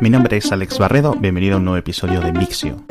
Mi nombre es Alex Barredo, bienvenido a un nuevo episodio de Mixio.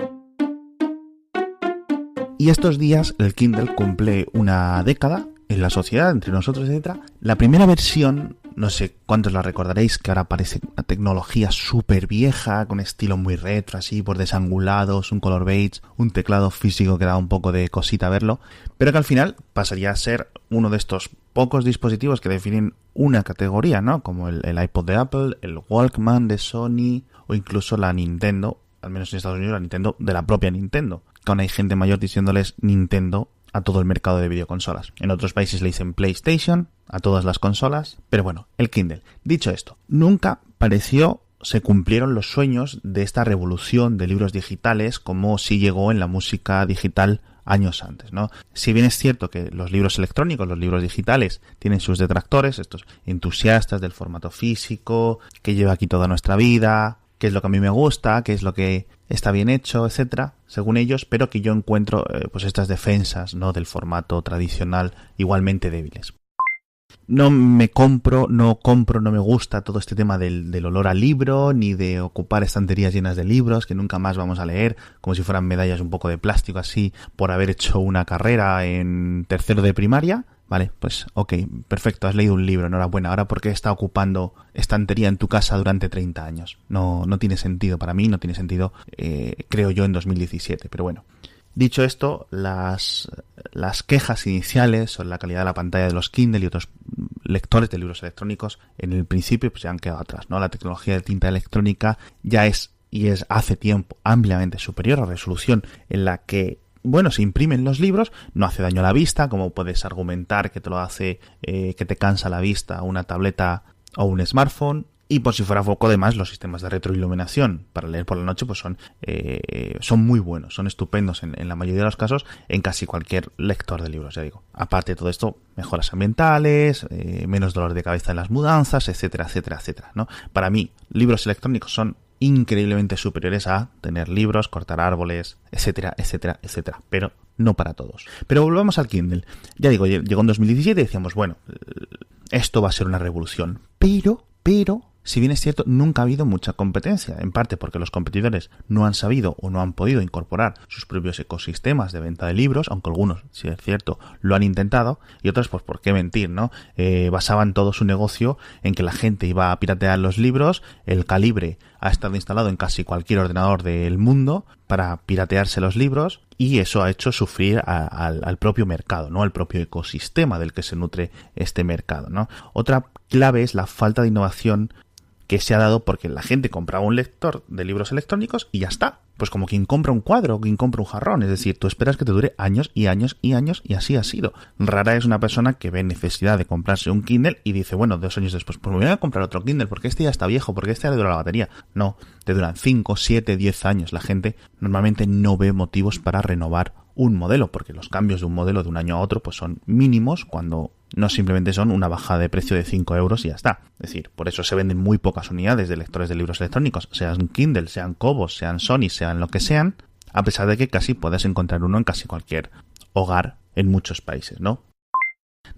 Y estos días el Kindle cumple una década en la sociedad, entre nosotros, etc. La primera versión, no sé cuántos la recordaréis, que ahora parece una tecnología súper vieja, con estilo muy retro, así, por desangulados, un color beige, un teclado físico que da un poco de cosita verlo, pero que al final pasaría a ser uno de estos pocos dispositivos que definen una categoría, ¿no? Como el iPod de Apple, el Walkman de Sony o incluso la Nintendo, al menos en Estados Unidos la Nintendo de la propia Nintendo, que aún hay gente mayor diciéndoles Nintendo a todo el mercado de videoconsolas. En otros países le dicen PlayStation a todas las consolas, pero bueno, el Kindle. Dicho esto, nunca pareció se cumplieron los sueños de esta revolución de libros digitales como sí llegó en la música digital años antes, ¿no? Si bien es cierto que los libros electrónicos, los libros digitales, tienen sus detractores, estos entusiastas del formato físico, que lleva aquí toda nuestra vida, qué es lo que a mí me gusta, qué es lo que está bien hecho, etcétera, según ellos, pero que yo encuentro pues estas defensas, ¿no?, del formato tradicional igualmente débiles. No me gusta todo este tema del olor al libro, ni de ocupar estanterías llenas de libros que nunca más vamos a leer, como si fueran medallas un poco de plástico así, por haber hecho una carrera en tercero de primaria. Vale, pues ok, perfecto, has leído un libro, enhorabuena. Ahora, ¿por qué está ocupando estantería en tu casa durante 30 años? No tiene sentido para mí, no tiene sentido, creo yo, en 2017, pero bueno. Dicho esto, las quejas iniciales sobre la calidad de la pantalla de los Kindle y otros lectores de libros electrónicos en el principio pues ya han quedado atrás, ¿no? La tecnología de tinta electrónica ya es hace tiempo ampliamente superior a la resolución en la que se imprimen los libros, no hace daño a la vista, como puedes argumentar que te lo hace, que te cansa la vista una tableta o un smartphone. Y por si fuera poco, además, los sistemas de retroiluminación para leer por la noche pues son muy buenos, son estupendos en la mayoría de los casos en casi cualquier lector de libros, ya digo. Aparte de todo esto, mejoras ambientales, menos dolor de cabeza en las mudanzas, etcétera, etcétera, etcétera, ¿no? Para mí, libros electrónicos son increíblemente superiores a tener libros, cortar árboles, etcétera, etcétera, etcétera, pero no para todos. Pero volvamos al Kindle. Ya digo, llegó en 2017 y decíamos, bueno, esto va a ser una revolución, pero si bien es cierto, nunca ha habido mucha competencia, en parte porque los competidores no han sabido o no han podido incorporar sus propios ecosistemas de venta de libros, aunque algunos, si es cierto, lo han intentado, y otros, pues por qué mentir, ¿no? Basaban todo su negocio en que la gente iba a piratear los libros, el Calibre ha estado instalado en casi cualquier ordenador del mundo para piratearse los libros, y eso ha hecho sufrir al propio mercado, ¿no? Al propio ecosistema del que se nutre este mercado, ¿no? Otra clave es la falta de innovación que se ha dado porque la gente compraba un lector de libros electrónicos y ya está. Pues como quien compra un cuadro o quien compra un jarrón. Es decir, tú esperas que te dure años y años y años y así ha sido. Rara es una persona que ve necesidad de comprarse un Kindle y dice, bueno, 2 años después, pues me voy a comprar otro Kindle porque este ya está viejo, porque este ya le dura la batería. No, te duran 5, 7, 10 años. La gente normalmente no ve motivos para renovar un modelo, porque los cambios de un modelo de un año a otro pues son mínimos cuando no simplemente son una bajada de precio de 5 euros y ya está. Es decir, por eso se venden muy pocas unidades de lectores de libros electrónicos, sean Kindle, sean Kobo, sean Sony, sean lo que sean, a pesar de que casi puedes encontrar uno en casi cualquier hogar en muchos países, ¿no?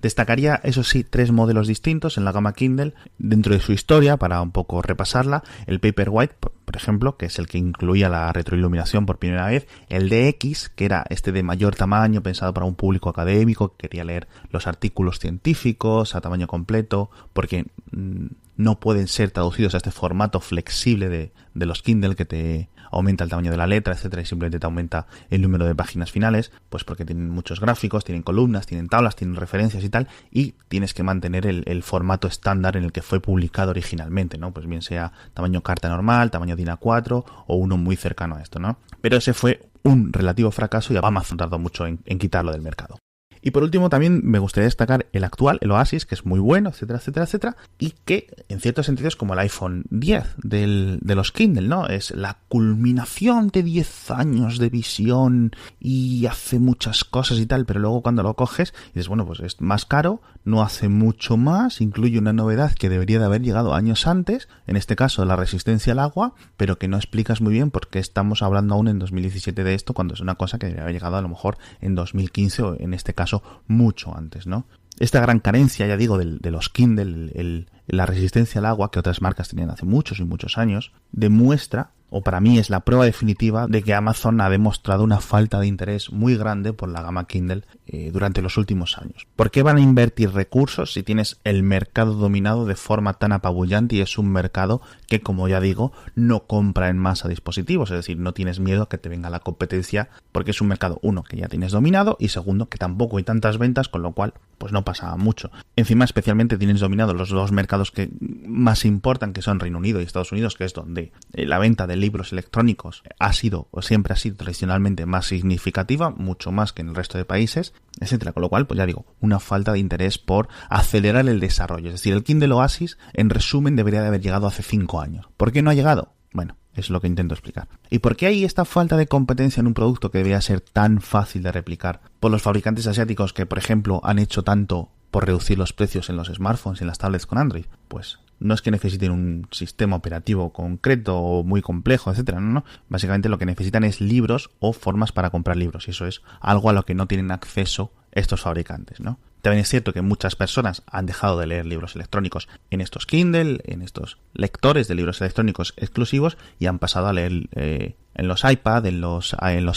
Destacaría, eso sí, 3 modelos distintos en la gama Kindle dentro de su historia para un poco repasarla. El Paperwhite, por ejemplo, que es el que incluía la retroiluminación por primera vez. El DX, que era este de mayor tamaño, pensado para un público académico que quería leer los artículos científicos a tamaño completo, porque no pueden ser traducidos a este formato flexible de los Kindle que te aumenta el tamaño de la letra, etcétera, y simplemente te aumenta el número de páginas finales, pues porque tienen muchos gráficos, tienen columnas, tienen tablas, tienen referencias y tal, y tienes que mantener el formato estándar en el que fue publicado originalmente, ¿no? Pues bien sea tamaño carta normal, tamaño DIN A4 o uno muy cercano a esto, ¿no? Pero ese fue un relativo fracaso y Amazon tardó mucho en quitarlo del mercado. Y por último también me gustaría destacar el actual, el Oasis, que es muy bueno, etcétera, etcétera, etcétera, y que en ciertos sentidos es como el iPhone 10 de los Kindle, ¿no? Es la culminación de 10 años de visión y hace muchas cosas y tal, pero luego cuando lo coges dices, bueno, pues es más caro, no hace mucho más, incluye una novedad que debería de haber llegado años antes, en este caso la resistencia al agua, pero que no explicas muy bien por qué estamos hablando aún en 2017 de esto, cuando es una cosa que debería haber llegado a lo mejor en 2015 o en este caso mucho antes, ¿no? Esta gran carencia, ya digo, de los Kindle, la resistencia al agua que otras marcas tenían hace muchos y muchos años, demuestra, o para mí es la prueba definitiva de que Amazon ha demostrado una falta de interés muy grande por la gama Kindle durante los últimos años. ¿Por qué van a invertir recursos si tienes el mercado dominado de forma tan apabullante y es un mercado que, como ya digo, no compra en masa dispositivos? Es decir, no tienes miedo a que te venga la competencia porque es un mercado, uno, que ya tienes dominado y segundo, que tampoco hay tantas ventas, con lo cual pues no pasa mucho. Encima, especialmente tienes dominados los dos mercados que más importan, que son Reino Unido y Estados Unidos, que es donde la venta de libros electrónicos ha sido o siempre ha sido tradicionalmente más significativa, mucho más que en el resto de países, etcétera. Con lo cual, pues ya digo, una falta de interés por acelerar el desarrollo. Es decir, el Kindle Oasis, en resumen, debería de haber llegado hace 5 años. ¿Por qué no ha llegado? Bueno, es lo que intento explicar. ¿Y por qué hay esta falta de competencia en un producto que debería ser tan fácil de replicar por los fabricantes asiáticos que, por ejemplo, han hecho tanto por reducir los precios en los smartphones y en las tablets con Android? Pues no es que necesiten un sistema operativo concreto o muy complejo, etcétera. No. Básicamente lo que necesitan es libros o formas para comprar libros. Y eso es algo a lo que no tienen acceso estos fabricantes, ¿no? También es cierto que muchas personas han dejado de leer libros electrónicos en estos Kindle, en estos lectores de libros electrónicos exclusivos y han pasado a leer en los iPad, en los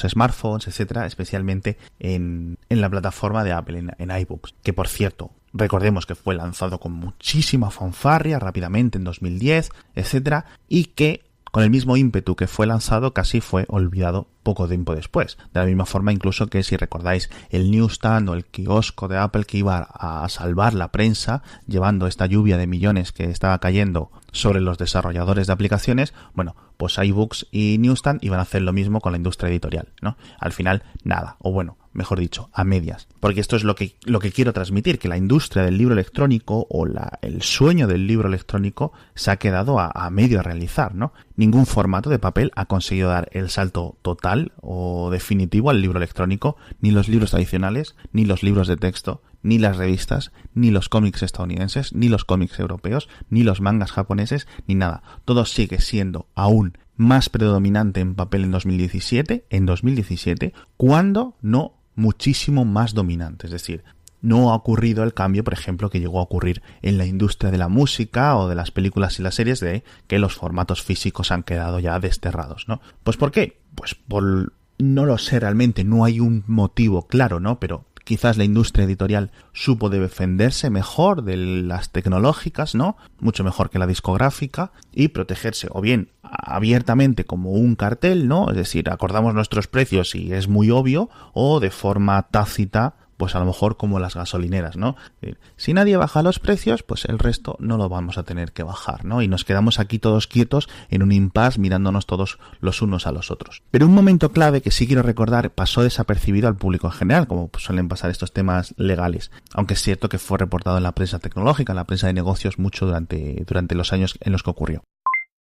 smartphones, etcétera, especialmente en la plataforma de Apple, en iBooks, que por cierto, recordemos que fue lanzado con muchísima fanfarria rápidamente en 2010, etcétera, y que con el mismo ímpetu que fue lanzado casi fue olvidado poco tiempo después. De la misma forma incluso que, si recordáis, el newsstand o el kiosco de Apple que iba a salvar la prensa llevando esta lluvia de millones que estaba cayendo sobre los desarrolladores de aplicaciones, bueno, pues iBooks y newsstand iban a hacer lo mismo con la industria editorial, ¿no? Al final, nada, o bueno, mejor dicho, a medias. Porque esto es lo que quiero transmitir, que la industria del libro electrónico o el sueño del libro electrónico se ha quedado a medio a realizar, ¿no? Ningún formato de papel ha conseguido dar el salto total o definitivo al libro electrónico, ni los libros tradicionales, ni los libros de texto, ni las revistas, ni los cómics estadounidenses, ni los cómics europeos, ni los mangas japoneses, ni nada. Todo sigue siendo aún más predominante en papel en 2017, cuando no muchísimo más dominante. Es decir, no ha ocurrido el cambio, por ejemplo, que llegó a ocurrir en la industria de la música o de las películas y las series, de que los formatos físicos han quedado ya desterrados, ¿no? ¿Pues por qué? Pues no lo sé realmente, no hay un motivo claro, ¿no? Pero quizás la industria editorial supo defenderse mejor de las tecnológicas, ¿no? Mucho mejor que la discográfica, y protegerse o bien abiertamente como un cartel, ¿no? Es decir, acordamos nuestros precios y es muy obvio, o de forma tácita, pues a lo mejor como las gasolineras, ¿no? Si nadie baja los precios, pues el resto no lo vamos a tener que bajar, ¿no? Y nos quedamos aquí todos quietos en un impasse mirándonos todos los unos a los otros. Pero un momento clave que sí quiero recordar pasó desapercibido al público en general, como suelen pasar estos temas legales. Aunque es cierto que fue reportado en la prensa tecnológica, en la prensa de negocios mucho durante los años en los que ocurrió.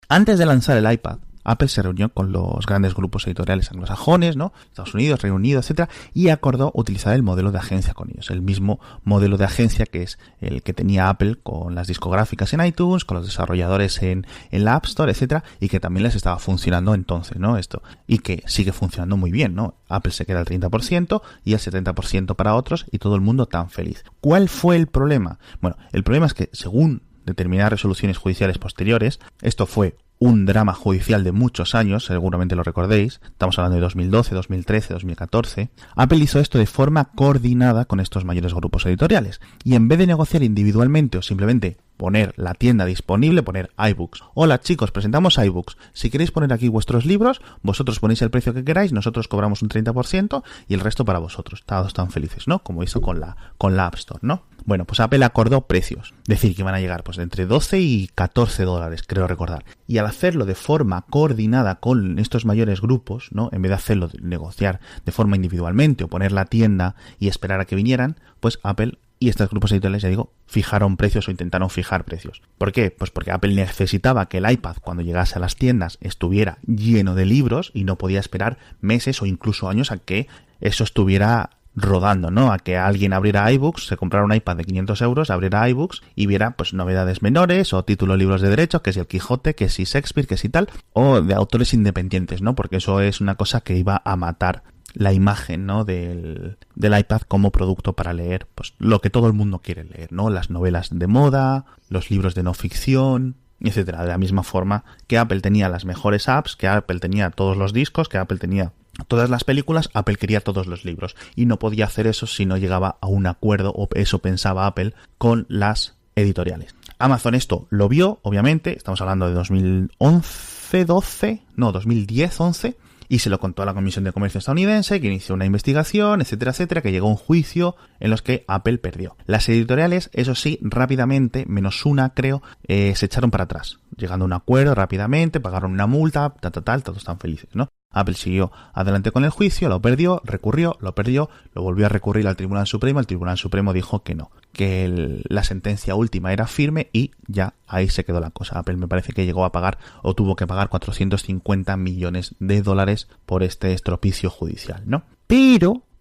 Antes de lanzar el iPad, Apple se reunió con los grandes grupos editoriales anglosajones, ¿no? Estados Unidos, Reino Unido, etcétera, y acordó utilizar el modelo de agencia con ellos. El mismo modelo de agencia que es el que tenía Apple con las discográficas en iTunes, con los desarrolladores en la App Store, etcétera, y que también les estaba funcionando entonces, ¿no? Esto, y que sigue funcionando muy bien, ¿no? Apple se queda el 30% y el 70% para otros, y todo el mundo tan feliz. ¿Cuál fue el problema? Bueno, el problema es que, según determinadas resoluciones judiciales posteriores, esto fue un drama judicial de muchos años, seguramente lo recordéis, estamos hablando de 2012, 2013, 2014, Apple hizo esto de forma coordinada con estos mayores grupos editoriales, y en vez de negociar individualmente o simplemente poner la tienda disponible, poner iBooks. Hola chicos, presentamos iBooks. Si queréis poner aquí vuestros libros, vosotros ponéis el precio que queráis, nosotros cobramos un 30% y el resto para vosotros. Todos tan felices, ¿no? Como hizo con la App Store, ¿no? Bueno, pues Apple acordó precios. Decir que iban a llegar pues entre 12 y 14 dólares, creo recordar. Y al hacerlo de forma coordinada con estos mayores grupos, ¿no? En vez de hacerlo, negociar de forma individualmente o poner la tienda y esperar a que vinieran, pues Apple y estos grupos editoriales, ya digo, fijaron precios o intentaron fijar precios. ¿Por qué? Pues porque Apple necesitaba que el iPad, cuando llegase a las tiendas, estuviera lleno de libros y no podía esperar meses o incluso años a que eso estuviera rodando, ¿no? A que alguien abriera iBooks, se comprara un iPad de 500 euros, abriera iBooks y viera pues novedades menores o títulos libros de derecho, que si el Quijote, que si Shakespeare, que si tal, o de autores independientes, ¿no? Porque eso es una cosa que iba a matar la imagen, ¿no? del iPad como producto para leer, pues lo que todo el mundo quiere leer, ¿no? Las novelas de moda, los libros de no ficción, etcétera. De la misma forma que Apple tenía las mejores apps, que Apple tenía todos los discos, que Apple tenía todas las películas, Apple quería todos los libros y no podía hacer eso si no llegaba a un acuerdo, o eso pensaba Apple, con las editoriales. Amazon esto lo vio, obviamente, estamos hablando de 2010-11, y se lo contó a la Comisión de Comercio estadounidense, que inició una investigación, etcétera, etcétera, que llegó a un juicio en los que Apple perdió. Las editoriales, eso sí, rápidamente, menos una creo, se echaron para atrás, llegando a un acuerdo rápidamente, pagaron una multa, todos están felices, ¿no? Apple siguió adelante con el juicio, lo perdió, recurrió, lo perdió, lo volvió a recurrir al Tribunal Supremo, el Tribunal Supremo dijo que no, que la sentencia última era firme y ya ahí se quedó la cosa. Apple me parece que llegó a pagar o tuvo que pagar $450 millones por este estropicio judicial, ¿no?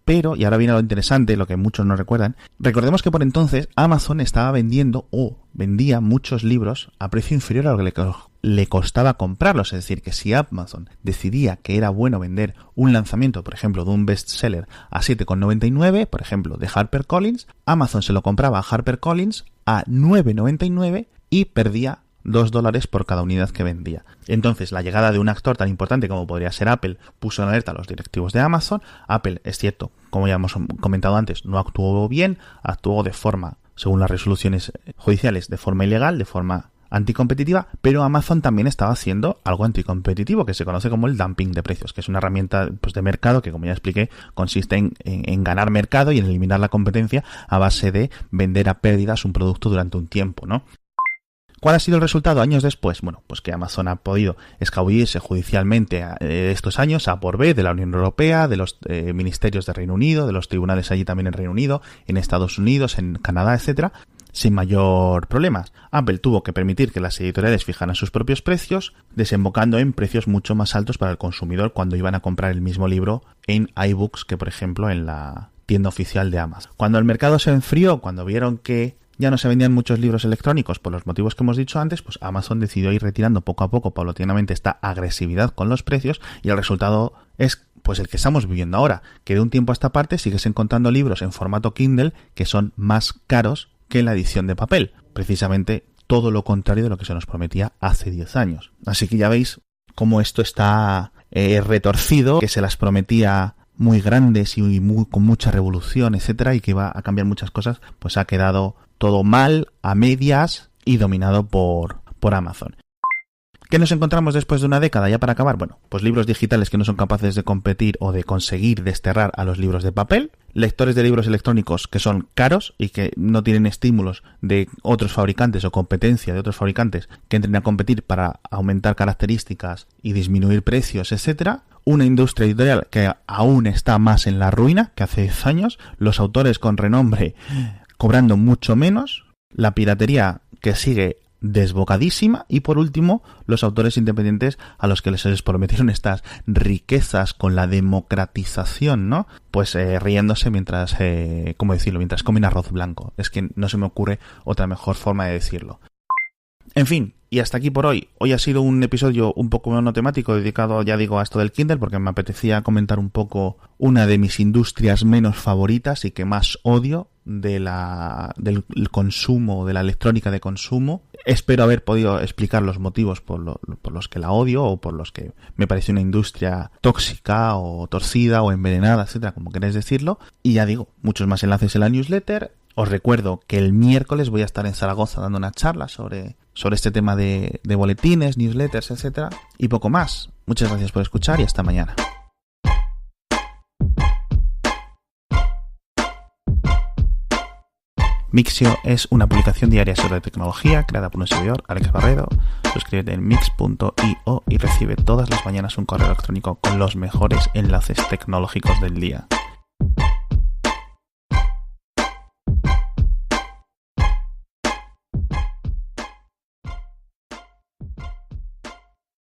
Pero, y ahora viene lo interesante, lo que muchos no recuerdan, recordemos que por entonces Amazon estaba vendiendo o vendía muchos libros a precio inferior a lo que le costaba comprarlos. Es decir, que si Amazon decidía que era bueno vender un lanzamiento, por ejemplo, de un bestseller a 7,99, por ejemplo, de HarperCollins, Amazon se lo compraba a HarperCollins a 9,99 y perdía $2 por cada unidad que vendía. Entonces, la llegada de un actor tan importante como podría ser Apple puso en alerta a los directivos de Amazon. Apple, es cierto, como ya hemos comentado antes, no actuó bien, actuó de forma, según las resoluciones judiciales, de forma ilegal, de forma anticompetitiva, pero Amazon también estaba haciendo algo anticompetitivo que se conoce como el dumping de precios, que es una herramienta pues, de mercado que, como ya expliqué, consiste en ganar mercado y en eliminar la competencia a base de vender a pérdidas un producto durante un tiempo, ¿no? ¿Cuál ha sido el resultado años después? Bueno, pues que Amazon ha podido escabullirse judicialmente estos años a por B de la Unión Europea, de los ministerios de Reino Unido, de los tribunales allí también en Reino Unido, en Estados Unidos, en Canadá, etcétera, sin mayor problemas. Apple tuvo que permitir que las editoriales fijaran sus propios precios, desembocando en precios mucho más altos para el consumidor cuando iban a comprar el mismo libro en iBooks que, por ejemplo, en la tienda oficial de Amazon. Cuando el mercado se enfrió, cuando vieron que ya no se vendían muchos libros electrónicos por los motivos que hemos dicho antes, pues Amazon decidió ir retirando poco a poco, paulatinamente, esta agresividad con los precios, y el resultado es pues el que estamos viviendo ahora, que de un tiempo a esta parte sigues encontrando libros en formato Kindle que son más caros que la edición de papel. Precisamente todo lo contrario de lo que se nos prometía hace 10 años. Así que ya veis cómo esto está retorcido, que se las prometía muy grandes y con mucha revolución, etcétera, y que iba a cambiar muchas cosas, pues ha quedado todo mal, a medias y dominado por Amazon. ¿Qué nos encontramos después de una década? Ya para acabar, bueno, pues libros digitales que no son capaces de competir o de conseguir desterrar a los libros de papel, lectores de libros electrónicos que son caros y que no tienen estímulos de otros fabricantes o competencia de otros fabricantes que entren a competir para aumentar características y disminuir precios, etcétera. Una industria editorial que aún está más en la ruina que hace 10 años, los autores con renombre cobrando mucho menos, la piratería que sigue desbocadísima y, por último, los autores independientes a los que les prometieron estas riquezas con la democratización, ¿no? Pues riéndose mientras, mientras comen arroz blanco. Es que no se me ocurre otra mejor forma de decirlo. En fin, y hasta aquí por hoy. Hoy ha sido un episodio un poco monotemático dedicado, ya digo, a esto del Kindle, porque me apetecía comentar un poco una de mis industrias menos favoritas y que más odio del consumo, de la electrónica de consumo. Espero haber podido explicar los motivos por los que la odio o por los que me parece una industria tóxica o torcida o envenenada, etcétera, como queréis decirlo. Y ya digo, muchos más enlaces en la newsletter. Os recuerdo que el miércoles voy a estar en Zaragoza dando una charla sobre este tema de boletines, newsletters, etcétera, y poco más. Muchas gracias por escuchar y hasta mañana. Mixio es una publicación diaria sobre tecnología creada por un servidor, Alex Barredo. Suscríbete en mix.io y recibe todas las mañanas un correo electrónico con los mejores enlaces tecnológicos del día.